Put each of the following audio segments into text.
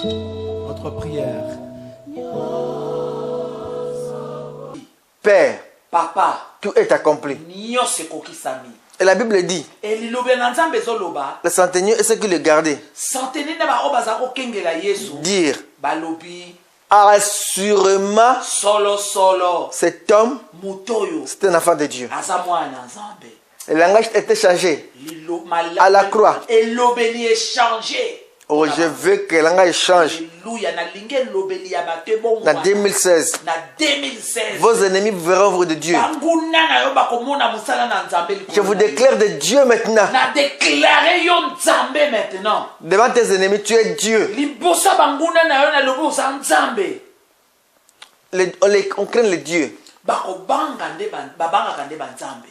Notre prière. Père, Papa, tout est accompli. nyonso ekokisami. Et la Bible dit, Elilobi na Nzambe ezoloba, le centenier et ceux qui le gardaient centenaire na baoyo baza kokengela Yesu dire, balobi assurément, solo cet homme, moto oyo c'est un enfant de Dieu. aza mwana Nzambe. Le langage était changé. Malamu À la croix. elobeli échangé. Oh, je veux que le langage change. Alléluia, na linge elobeli ya bato ebongo. En 2016, Na 2016. vos ennemis verront œuvre de Dieu. Banguna na yo bakomona musala na Nzambe likolo. Je vous déclare de Dieu maintenant. Na déclarer yo Nzambe maintenant. Devant tes ennemis, tu es Dieu. Libosa banguna na yo na lobo oza Nzambe. On craint le Dieu. Bakobanga nde babangaka nde banzambe.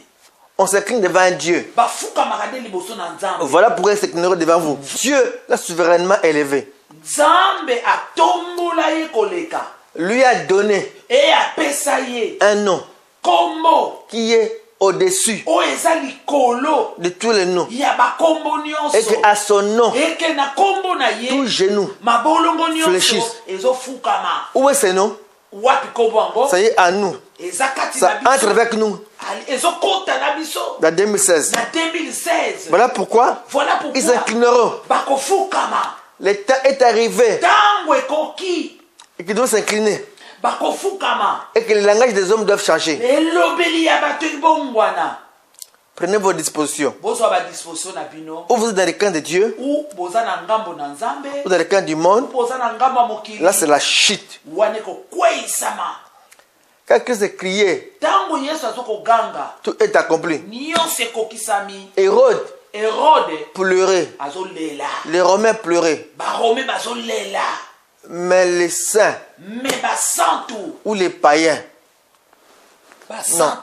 On s'incline devant un Dieu. Bafukamaka nde liboso na Nzambe. Voilà pourquoi ils s'inclineront devant vous. Dieu l'a souverainement élevé. Nzambe atombola ye koleka. Lui a donné E apesa ye un nom kombo qui est au-dessus oyo eza likolo de tous les noms. ya bakombo Et nyonso. qu'à son nom, Eke na kombo na tout ye genou mabolongo nyonso fléchisse. ezofukama. Où est ce nom? Wapi kombo yango Ça y est, à nous. eza kati Ça na entre biso avec nous ezokota na biso dans 2016. na 2016. Voilà pourquoi Voilà ils pourquoi s'inclineront. bakofukama Le temps est arrivé ntango ekoki et qu'ils doivent s'incliner. bakofukama Et que les langages des hommes doivent changer. elobeli ya bato ebongwana. Prenez vos dispositions. Bozwa badisposition na bino Ou vous êtes dans le camp de Dieu, ou boza na ngambo na Nzambe ou dans le camp du ou monde. boza na ngambo ya mokili. Là, c'est la chute. wana ekokweyisama. Quand Christ a crié, Ntango Yesu azokoganga tout est accompli. nyonso ekokisami. Hérode Herode pleurait. azolela, Les Romains pleuraient. barome bazolela, Mais les saints me basantu ou les païens,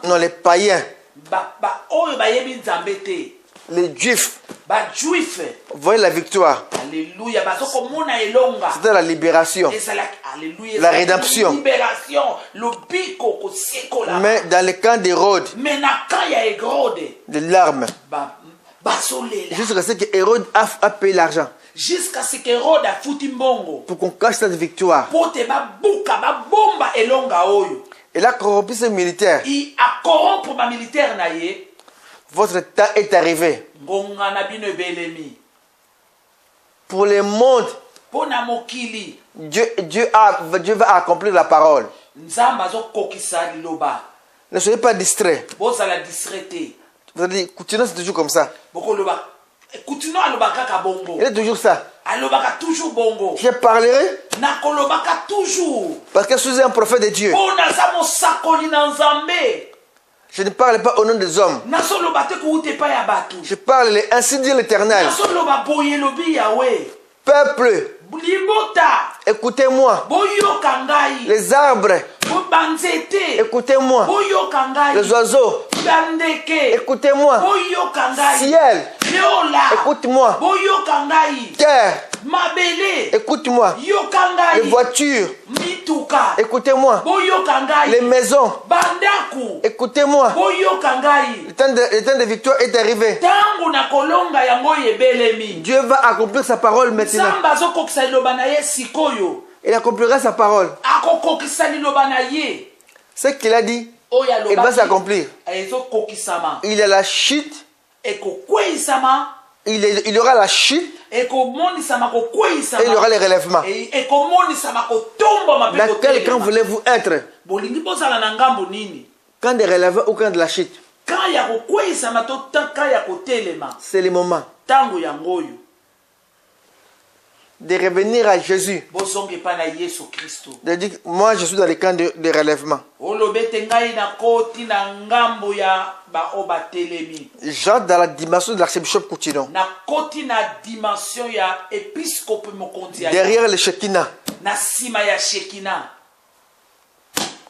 non, les païens, oyo bayebi Nzambe te, les juifs, bajuife, voyaient la victoire. alleluya, bazokomona elonga. C'était la libération. Ezalaki, alleluya, La ezalaki rédemption. libération, lobiko kosikola. Mais dans le camp d'Hérode, Mais na kan ya Herode des larmes. bazolela Jusqu'à ce que Hérode a payé l'argent jusqu'à ce que Herode afuti mbongo pour qu'on cache cette victoire. po te babuka babomba elonga oyo. Il a corrompu ses militaires. I akorrompre bamilitaire na ye. Votre temps est arrivé. Ngonga na bino ebelemi. Pour le monde, Po na mokili Dieu va accomplir la parole. Nzambe azokokisa liloba. Ne soyez pas distraits. Bozala discrété. Vous allez dire, continuez, c'est toujours comme ça. Bokoloba. Continue aloba kaka bongo. Il est toujours ça. Alobaka toujours bongo. Je parlerai Nakolobaka toujours. parce que je suis un prophète de Dieu. Po naza mosakoli na Nzambe. Je ne parle pas au nom des hommes. Nasoloba te kuute pa ya bato. Je parle ainsi dit l'Éternel. Nasoloba boye lobi yawe. Peuple, Libota. écoutez-moi. Boyoka ngai. Les arbres, Bo banzete. écoutez-moi. Boyoka ngai. Les oiseaux, Bandeke. écoutez-moi. Boyoka ngai. Ciel, Leola. écoute-moi. Boyoka ngai. Terre, Mabele. écoute-moi. Yoka Les ngai. voitures, Mituka. écoutez-moi. Boyoka ngai. Les maisons, Bandaku. écoutez-moi. Boyoka ngai. Le temps de victoire est arrivé. Tangu na kolonga yango ebelemi. Dieu va accomplir sa parole maintenant. Nzambe azokokisa liloba na ye sikoyo. Il accomplira sa parole. Akokokisa liloba na ye. Ce qu'il a dit, Oyo il va alobaki s'accomplir. ezokokisama. Il y a la chute, Ekokweyisama. il y aura la chute Ekomonisama et il y kokweyisama. aura le relèvement. Ekomonisama kotombama pe Dans quel camp kotelema. voulez-vous être? Bolingi bozala na ngambo nini? Camp de relèvement ou camp de la chute? Quand ya kokweyisama to quand ya kotelema. C'est le moment Tango yango oyo. de revenir à Jésus. Bozonge pa na Yesu Kristo. De dire, moi je suis dans le camp de relèvement. Olobete ngai na koti na ngambo ya ba obatelemi. J'entre dans la dimension de l'archbishop Coutinho. Na koti na dimension ya épiscope mokonzi ya. Derrière le Shekinah, Na sima ya Shekina.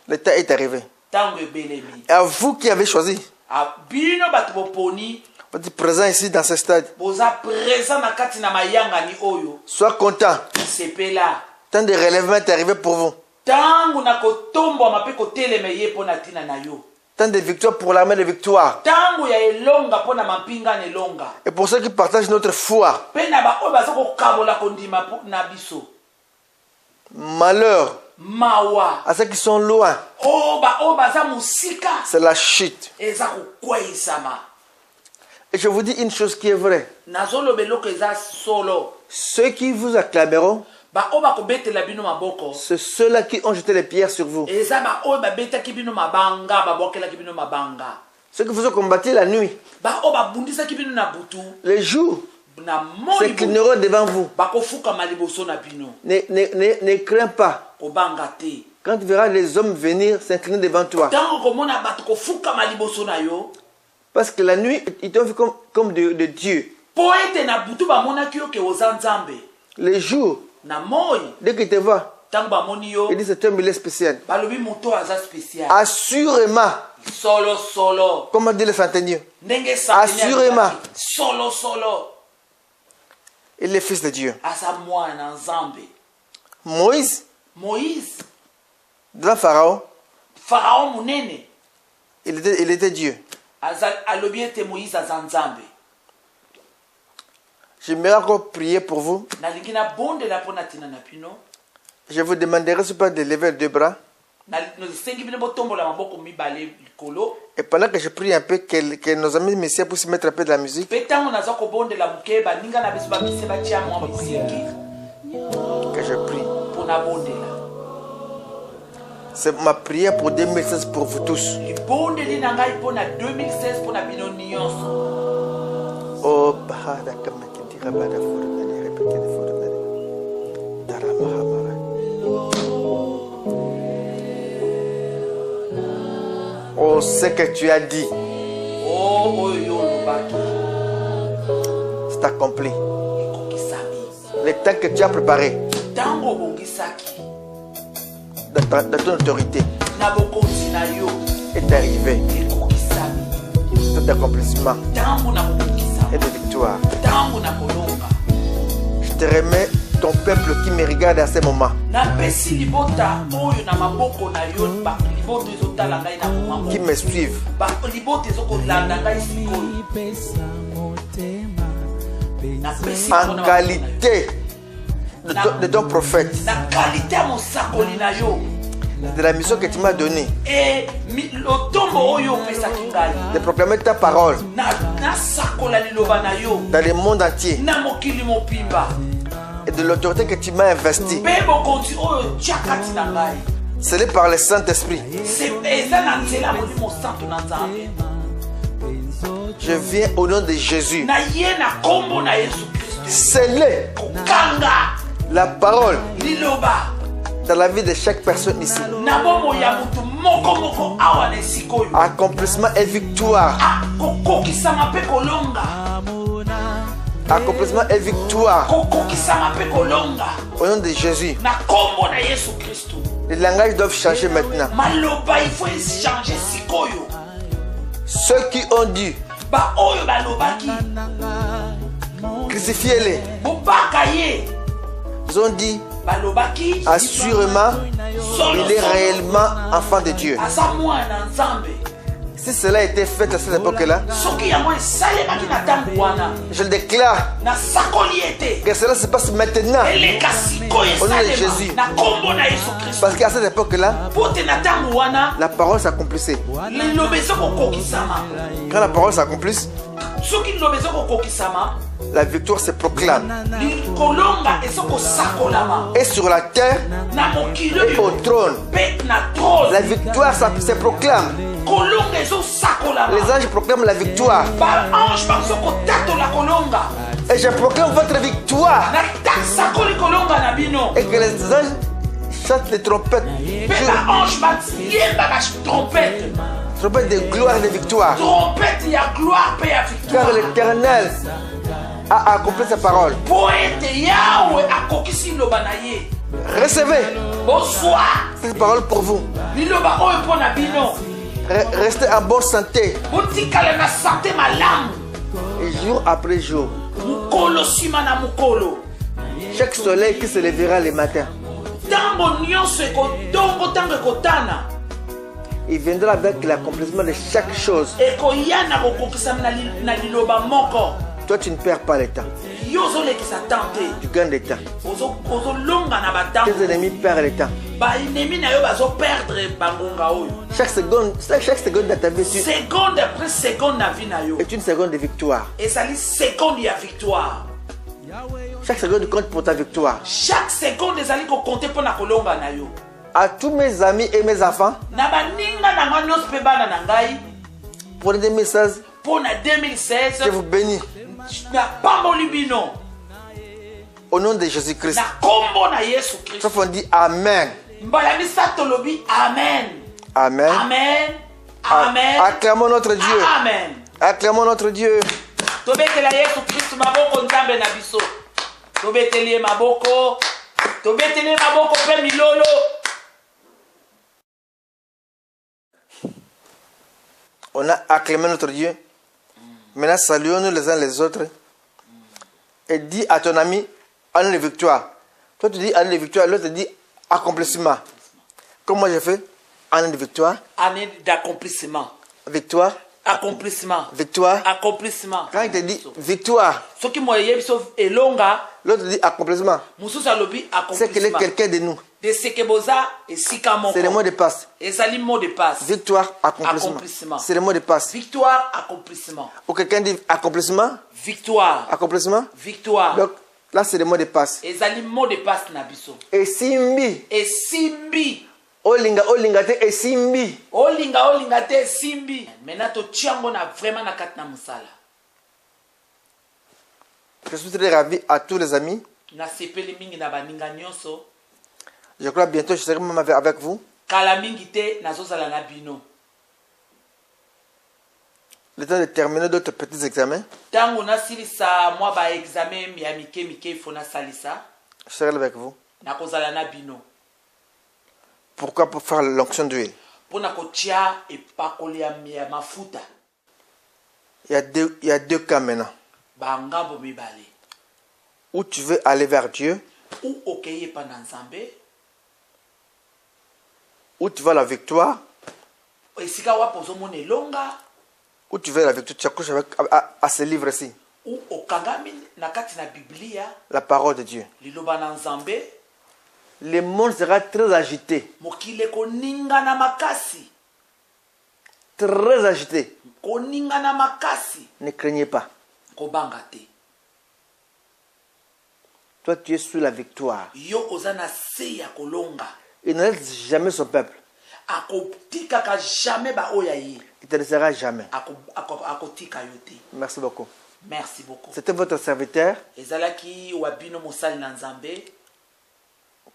le temps est arrivé. Tango ebelemi. Et à vous qui avez choisi, A bino bato boponi. vous êtes présent ici dans ce stade. Boza présent na kati na mayanga ni oyo. Sois content. Sepela. Temps de relèvement est arrivé pour vous. Tango na kotombo mape koteleme ye pona tina na yo. Temps de victoire pour l'armée de victoire. Tango ya elonga pona mampinga nelonga. Et pour ceux qui partagent notre foi, Pena ba oyo baza kokabola kondima na biso. Malheur mawa à ceux qui sont loin. oyo baza mosika C'est la chute. eza kokweyisama. Et je vous dis une chose qui est vraie. Nazoloba eloko eza solo. Ceux qui vous acclameront, Baoyo bakobetela bino maboko c'est ceux-là qui ont jeté les pierres sur vous. eza baoyo babetaki bino mabanga babwakelaki bino mabanga. Ceux qui vous ont combattu la nuit, Baoyo babundisaki bino na butu les jours, na moi s'inclineront devant vous. bakofukama liboso na bino Ne crains pas. kobanga te. Quand tu verras les hommes venir s'incliner devant toi. Ntango komona bato kofukama liboso na yo Parce que la nuit, ils t'ont vu comme de Dieu. po ete na butu bamonaki yo ke oza nzambe. Les jours, Na moi dès qu'ils te voient, ntango bamoni yo ils disent c'est un billet spécial. balobi moto aza spécial. Assurément, Solo comme dit le centenier, ndenge Satani Assurément. alobaki, solo il est fils de Dieu. aza mwana nzambe. Moïse, Moïse devant Pharaon, Pharaon munene il était Dieu. alobi ete Moïse aza nzambe. J'aimerais encore prier pour vous. Nalingi nabondela mpo na ntina na bino. Je vous demanderai ce pas de lever les deux bras. Nasengi bino botombola maboko mibale likolo. Et pendant que je prie un peu, que nos amis messieurs puissent mettre un peu de la musique. Mpe ntango naza kobondela moke baninga na biso bamise batia mwa misiki Que je prie. mpo nabondela. C'est ma prière pour 2016 pour vous tous. Libondeli na ngai mpo na 2016 mpo na bino nyonso. Oh, bahada kamakindira bada furumene, répétez de furumene. Daramahamara. Oh, ce que tu as dit, Oh oyo yo olobaki c'est accompli. ekokisami. Le temps que tu as préparé Ntango obongisaki dans ton autorité na bokonzi na yo est arrivé. ekokisami. Cet accomplissement Ntango na kobongisa et de victoire. ntango na kolonga. Je te remets ton peuple qui me regarde à ce moment. Napesi libota oyo na maboko na yo libota ezotala ngai na mama Qui me suivent. libota ezokolanda ngai sikoyo. Napesi En mpona qualité de ton prophète, na kalite ya mosakoli na yo de la mission que tu m'as donnée, lotombo oyo opesaki ngai de proclamer ta parole nasakola liloba na yo dans le monde entier na mokili mobimba et de l'autorité que tu m'as investie. mpe bokonzi oyo tia kati na ngai C'est par le Saint-Esprit. eza na nzela molimo santo na nzambe. Je viens au nom de Jésus. Na ye na kombo na yesu kristo Scellez kokanga la parole liloba dans la vie de chaque personne ici. na bomoi ya motu moko awa na esika oyo Accomplissement et victoire. kokokisama mpe kolonga. Accomplissement et victoire. Kokokisama mpe kolonga Au nom de Jésus. na kombo na yesu kristo. Les langages doivent changer maintenant. Maloba il faut changer sikoyo. Ceux qui ont dit, Baoyo balobaki crucifiez-les. bobaka ye Ils ont dit, balobaki assurément, il est réellement enfant de Dieu. aza mwana nzambe. Si cela a été fait à cette époque-là, Soki yango esalemaki na ntango wana je le déclare nasakoli ete que cela se passe maintenant. eleka sikoyo Au nom de Jésus. esalema na kombo na yesu kristo. Parce qu'à cette époque-là, Po te na ntango wana la parole s'accomplissait. liloba ezokokokisama. Quand la parole s'accomplisse, Soki liloba ezokokokisama la victoire se proclame. kolonga ezokosakolama Et sur la terre, na mokili et au oyo trône, mpe na trône. la victoire se proclame. Kolonga ezosakolama. Les anges proclament la victoire. baange bazokotatola kolonga. Et je proclame votre victoire. nasakoli kolonga na bino. Et que les anges chantent les trompettes. Mpe baange bayemba batrompete. Trompette de gloire et de victoire. Trompete ya gloire mpe ya Car victoire. l'Éternel a accompli sa parole. Po ete yawe akokisi liloba na ye. Recevez bozwa cette parole pour vous. liloba oyo mpo na bino. Restez en bonne santé. botikala na sante malamu Et jour après jour. mokolo nsima na mokolo. Chaque soleil qui se lèvera le matin, ntango nyonso ekodongo ntango ekotana il viendra avec l'accomplissement de chaque chose. ekoya na kokokisami na liloba moko. Toi, tu ne perds pas le temps. yo ozolekisa temps te. Tu gagnes le temps. Ozolonga na batango. Tes ennemis perdent le temps. Baennemi na yo bazoperdre bangonga oyo. Chaque seconde de ta vie Seconde après seconde na vie na yo. est une seconde de victoire. ezali seconde ya victoire. Chaque seconde compte pour ta victoire. Chaque seconde ezali kokonte mpo na kolonga na yo. À tous mes amis et mes enfants, Na baninga na nga nyonso mpe bana na ngai pour 2016, mpo na 2016 je vous bénis. napamboli bino Au nom de Jésus-Christ. na kombo na Yesu Kristo. Sauf on dit Amen. mbala misato tolobi amen. Amen. Amen. Amen. Acclamons notre Dieu. Amen. Acclamons notre Dieu. Tobetela Yesu Kristo maboko nzambe na biso. Tobeteli ye maboko. Tobeteli ye maboko pe milolo. On a acclamé notre Dieu. Maintenant, saluons-nous les uns les autres. Et dis à ton ami, année de victoire. Toi, tu dis année de victoire, l'autre dit accomplissement. Comme moi, j'ai fait année de victoire. Année d'accomplissement. Victoire. Accomplissement. Victoire. Accomplissement. Quand il te dit victoire, Soki moye biso elonga, l'autre dit accomplissement. mususu alobi C'est qu'il est accomplissement. quelqu'un de nous. De sekeboza esika moko. C'est le mot de passe. Ezali mot de passe. Victoire, accomplissement. Accomplissement. C'est le mot de passe. Victoire, accomplissement. Ou quelqu'un dit accomplissement, Victoire. accomplissement. Victoire. Donc là, c'est le mot de passe. Ezali mot de passe na biso. Et simbi. Esimbi. Olinga te esimbi. Olinga te esimbi. Maintenant to tiango na vraiment na kati na musala. Je suis très ravi à tous les amis. Na sepeli mingi na baninga nyonso. Je crois bientôt je serai même avec vous. Kala mingi te nazozala na bino. Le temps de terminer d'autres petits examens. Tango nasilisa mwa ba examen ya mike fona salisa. Je serai avec vous. Nakozala na bino. Pourquoi? Pour faire l'onction d'huile. Pona kotia epakoli ya mafuta. Il y a deux cas maintenant. Ba ngambo mibale. Où tu veux aller vers Dieu. Ou okeye pa na Nzambe. Où tu veux la victoire. Esika wapo ozomona elonga. Où tu veux la victoire. Tu accroches à ce livre-ci. Ou okangami na kati na Biblia. La parole de Dieu. Liloba na Nzambe. Le monde sera très agité. Mokile koningana makasi. Très agité. Koningana makasi. Ne craignez pas. Kobanga te. Toi, tu es sous la victoire. Yo ozana se ya kolonga. Il ne laisse jamais son peuple. Akotikaka jamais ba oya ye. Il ne te laissera jamais. Akotika yo te. Merci beaucoup. Merci beaucoup. C'était votre serviteur Ezalaki wabino mosali na Nzambe.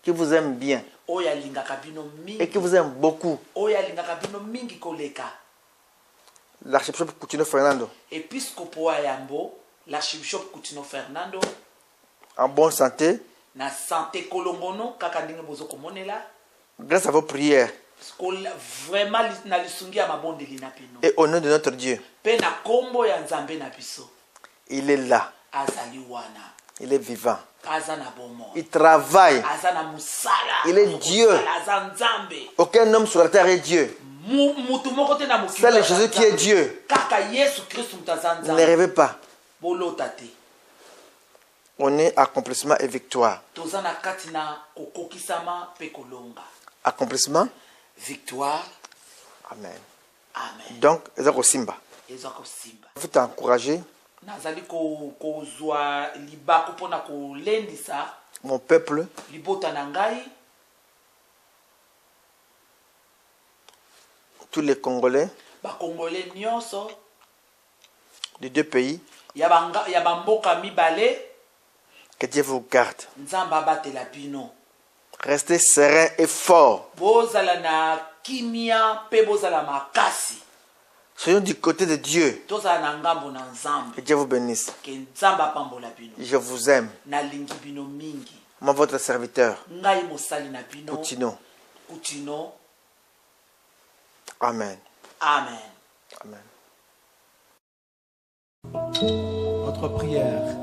qui vous aime bien Oya lingaka bino mingi. et qui vous aime beaucoup. Oya lingaka bino mingi koleka. L'archbishop Coutinho Fernando, Episcopo wa Yambo, l'archbishop Coutinho Fernando, en bonne santé, na santé kolongono kaka ndenge bozo komonela. grâce à vos prières Vraiment na lisungi ya mabondeli na pino. et au nom de notre Dieu. Pe na kombo ya Nzambe na biso. Il est là, Azali wana. il est vivant, Aza na bomo. il travaille, Aza na musala. il est Dieu. Aza Nzambe. Aucun homme sur la terre est Dieu. Mutu moko te na mokili. C'est le Jésus qui est Dieu. Kaka Yesu Kristo mutaza Ne Nzambe. rêvez pas. Bolota te. On est accomplissement et victoire. Toza na kati na kokokisama pe kolonga. Accomplissement. Victoire. Amen. Amen. Donc, Ezako Simba. Ezako simba. Je veux t'encourager, Nazali kozwa libako pona kolendisa mon peuple, libota na ngai. tous les Congolais Bakongole nyonso des deux pays, ya bamboka mibale. que Dieu vous garde. Nzamba abatela bino. Restez serein et fort. Bozala na kimia pe bozala makasi. Soyons du côté de Dieu. Tozala na ngambo na Nzambe. Que Dieu vous bénisse. Ke Nzamba pambola bino. Je vous aime. Na lingi bino mingi. Moi, votre serviteur, Ngai mosali na bino. Coutinho. Amen. Amen. Amen. Votre prière